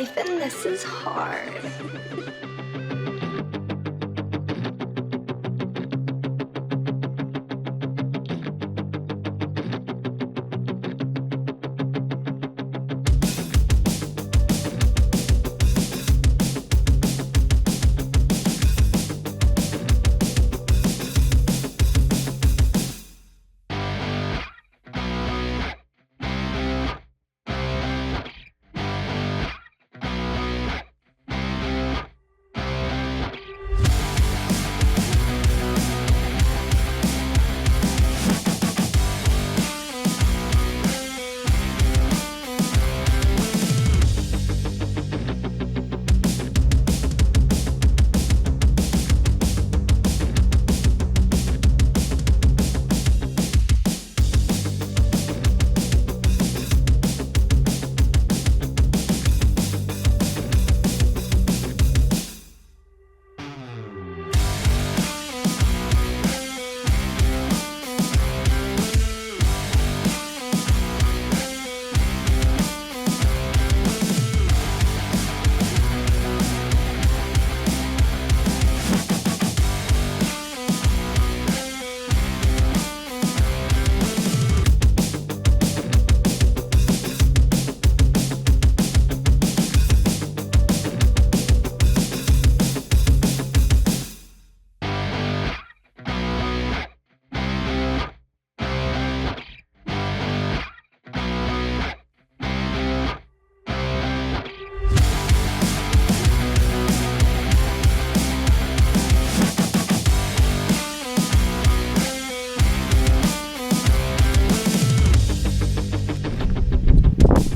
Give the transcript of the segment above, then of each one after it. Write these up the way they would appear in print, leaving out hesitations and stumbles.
life and this is hard.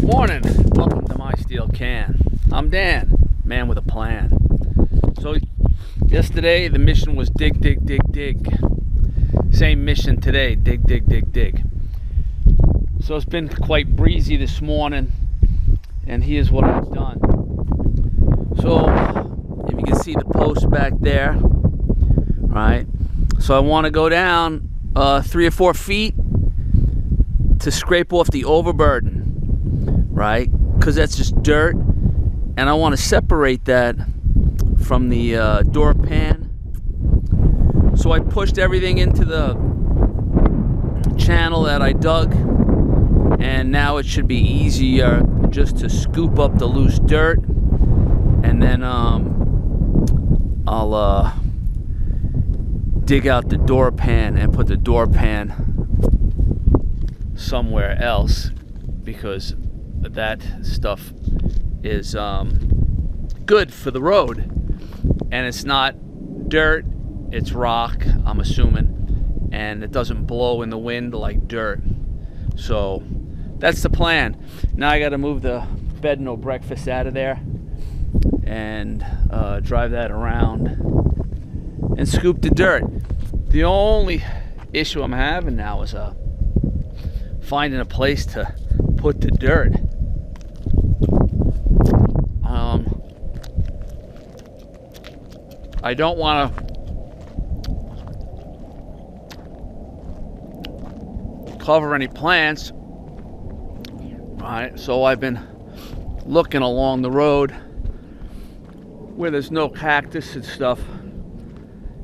Morning, welcome to My Steel Can. I'm Dan, man with a plan. So yesterday the mission was dig, dig, dig, dig. Same mission today, dig, dig, dig, dig. So it's been quite breezy this morning, and here's what I've done. So if you can see the post back there, right? So I want to go down 3 or 4 feet to scrape off the overburden, right? Because that's just dirt, and I want to separate that from the door pan. So I pushed everything into the channel that I dug, and now it should be easier just to scoop up the loose dirt, and then I'll dig out the door pan and put the door pan somewhere else, because that stuff is good for the road, and it's not dirt, it's rock, I'm assuming, and it doesn't blow in the wind like dirt. So that's the plan. Now I got to move the bed no breakfast out of there and drive that around and scoop the dirt. The only issue I'm having now is finding a place to put the dirt. I don't want to cover any plants, right? So I've been looking along the road where there's no cactus and stuff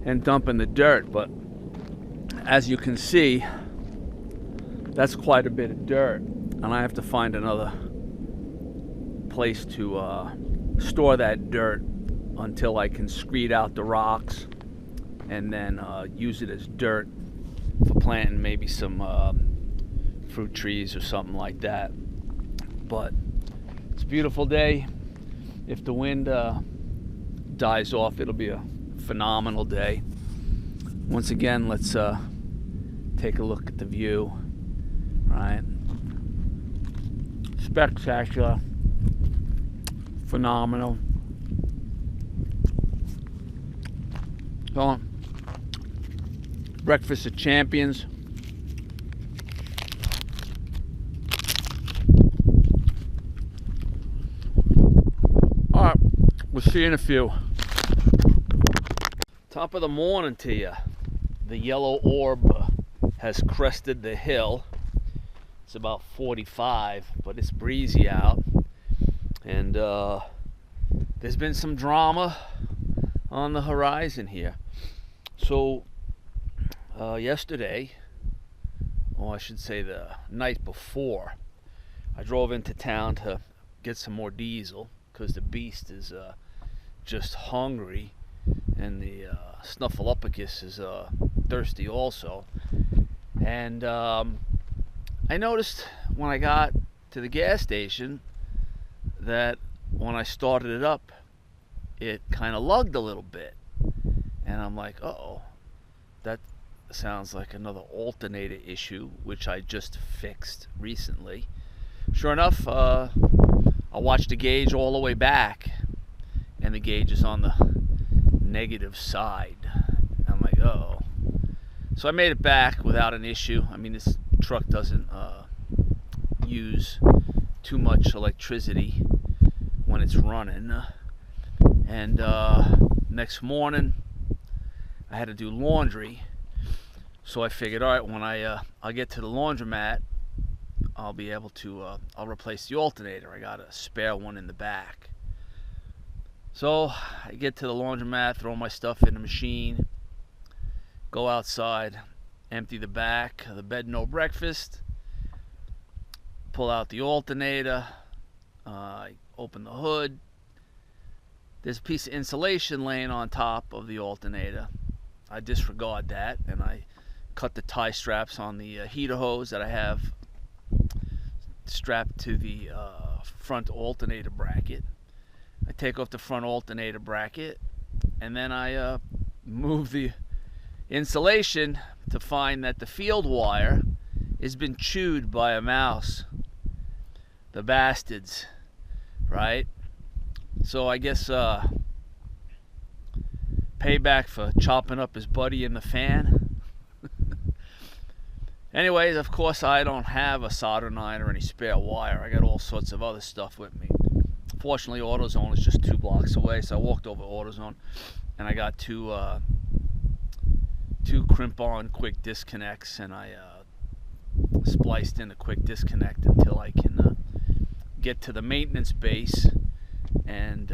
and dumping the dirt, but as you can see, that's quite a bit of dirt, and I have to find another place to store that dirt until I can screed out the rocks and then use it as dirt for planting maybe some fruit trees or something like that. But it's a beautiful day. If the wind dies off, it'll be a phenomenal day. Once again, let's take a look at the view, right? Spectacular, phenomenal. So, breakfast of champions. All right, we'll see you in a few. Top of the morning to you. The yellow orb has crested the hill. It's about 45, but it's breezy out. And there's been some drama on the horizon here. So yesterday, or I should say the night before, I drove into town to get some more diesel because the beast is just hungry, and the snuffleupagus is thirsty also. And I noticed when I got to the gas station that when I started it up, it kind of lugged a little bit. And I'm like, uh-oh, that sounds like another alternator issue, which I just fixed recently. Sure enough, I watched the gauge all the way back, and the gauge is on the negative side. I'm like, uh-oh. So I made it back without an issue. I mean, this truck doesn't use too much electricity when it's running. And next morning, I had to do laundry. So I figured, all right, when I'll get to the laundromat, I'll be able to, I'll replace the alternator. I got a spare one in the back. So I get to the laundromat, throw my stuff in the machine, go outside, empty the back of the bed no breakfast, pull out the alternator, I open the hood. There's a piece of insulation laying on top of the alternator. I disregard that, and I cut the tie straps on the heater hose that I have strapped to the front alternator bracket. I take off the front alternator bracket, and then I move the insulation to find that the field wire has been chewed by a mouse. The bastards, right? So I guess payback for chopping up his buddy in the fan. Anyways, of course, I don't have a soldering iron or any spare wire. I got all sorts of other stuff with me. Fortunately, AutoZone is just 2 blocks away, so I walked over to AutoZone, and I got two crimp-on quick disconnects, and I spliced in a quick disconnect until I can get to the maintenance base and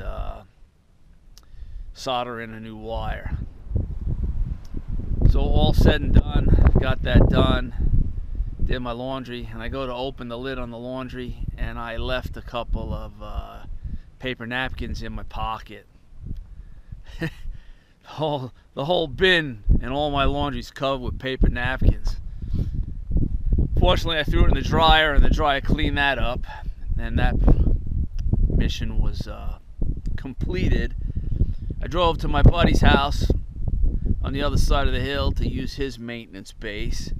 solder in a new wire. So all said and done, got that done, did my laundry, and I go to open the lid on the laundry, and I left a couple of paper napkins in my pocket. the whole bin and all my laundry's covered with paper napkins. Fortunately, I threw it in the dryer, and the dryer cleaned that up, and that mission was completed. I drove to my buddy's house on the other side of the hill to use his maintenance base,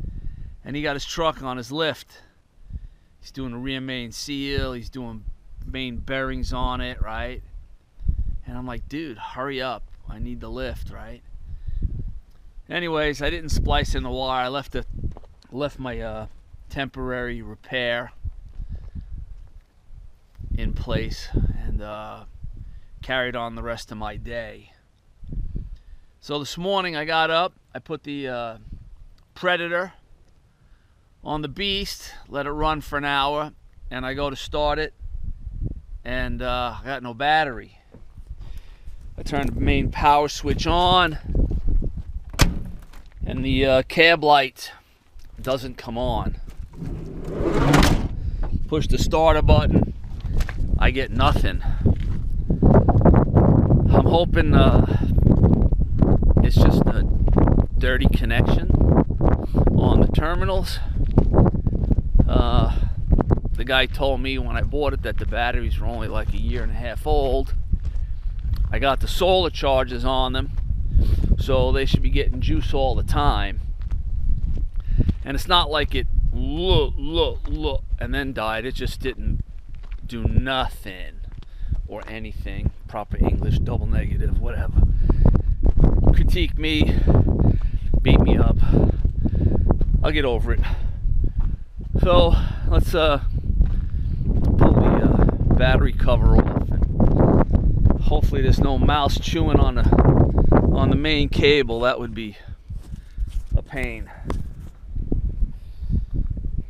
and he got his truck on his lift. He's doing a rear main seal, he's doing main bearings on it, right? And I'm like, dude, hurry up, I need the lift, right? Anyways, I didn't splice in the wire. I left my temporary repair in place and carried on the rest of my day. So this morning I got up, I put the Predator on the beast, let it run for an hour, and I go to start it, and I got no battery. I turn the main power switch on, and the cab light doesn't come on. Push the starter button, I get nothing. I'm hoping it's just a dirty connection on the terminals. The guy told me when I bought it that the batteries were only like 1.5 years old. I got the solar charges on them, so they should be getting juice all the time. And it's not like it look and then died. It just didn't do nothing or anything. Proper English, double negative, whatever. Critique me, beat me up. I'll get over it. So let's pull the battery cover off, and hopefully there's no mouse chewing on the main cable. That would be a pain.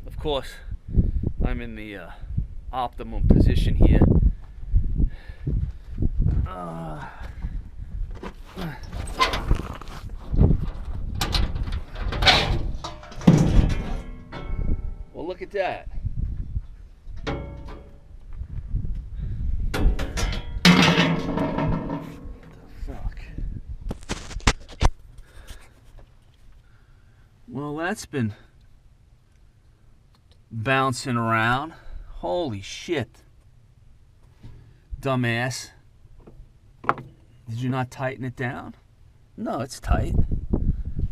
Of course, I'm in the optimum position here Well, look at that. Fuck. Well, that's been bouncing around. Holy shit. Dumbass. Did you not tighten it down? No, it's tight.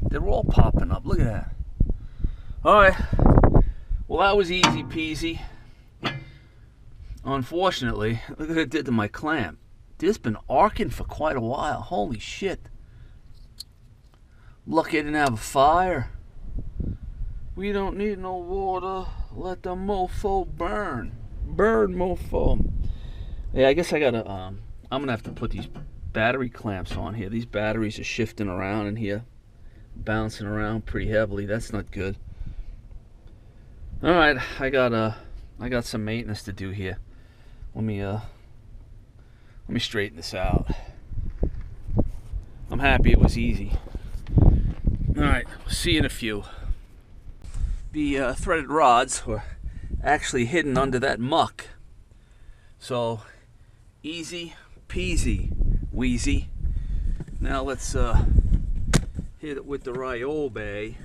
They're all popping up. Look at that. Alright. Well, that was easy peasy. Unfortunately, look what it did to my clamp. This been arcing for quite a while. Holy shit. Lucky I didn't have a fire. We don't need no water. Let the mofo burn. Burn, mofo. Yeah, I guess I gotta, I'm gonna have to put these battery clamps on here. These batteries are shifting around in here. Bouncing around pretty heavily. That's not good. Alright, I got some maintenance to do here. Let me straighten this out. I'm happy it was easy. Alright, see you in a few. The threaded rods were actually hidden under that muck. So, easy peasy, wheezy. Now let's hit it with the Ryobi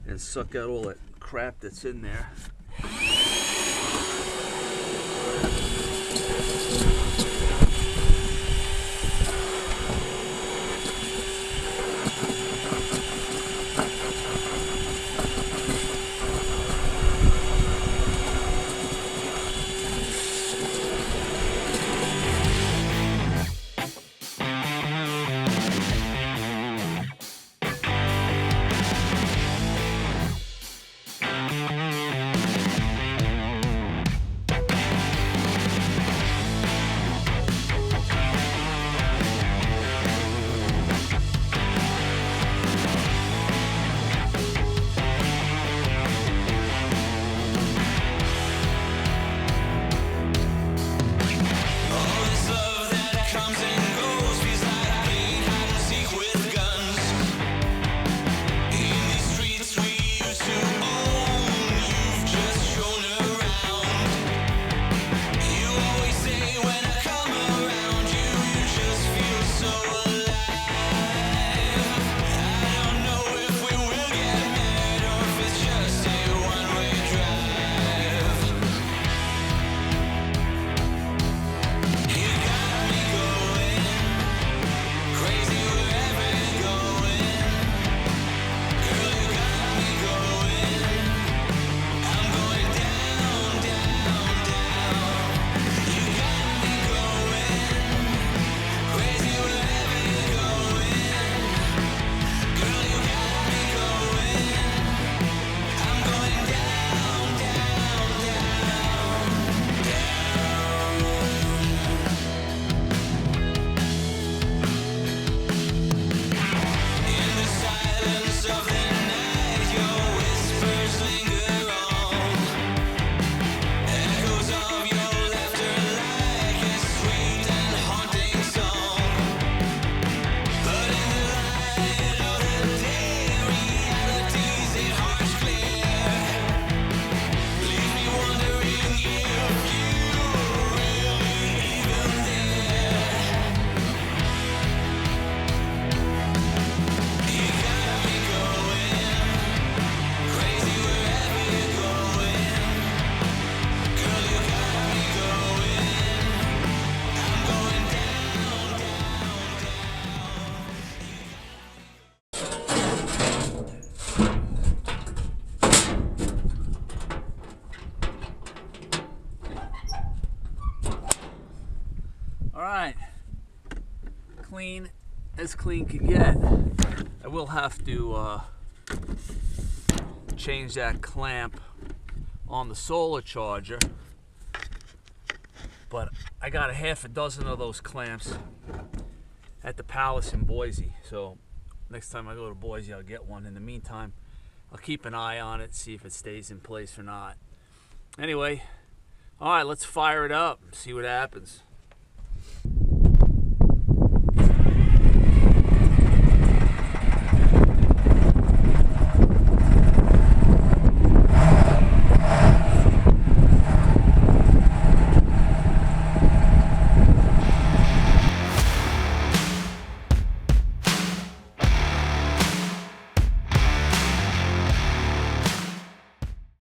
and suck out all that crap that's in there. Alright, clean as clean can get. I will have to change that clamp on the solar charger, but I got a half a dozen of those clamps at the Palace in Boise, so next time I go to Boise I'll get one. In the meantime, I'll keep an eye on it, see if it stays in place or not. Anyway, alright, let's fire it up and see what happens.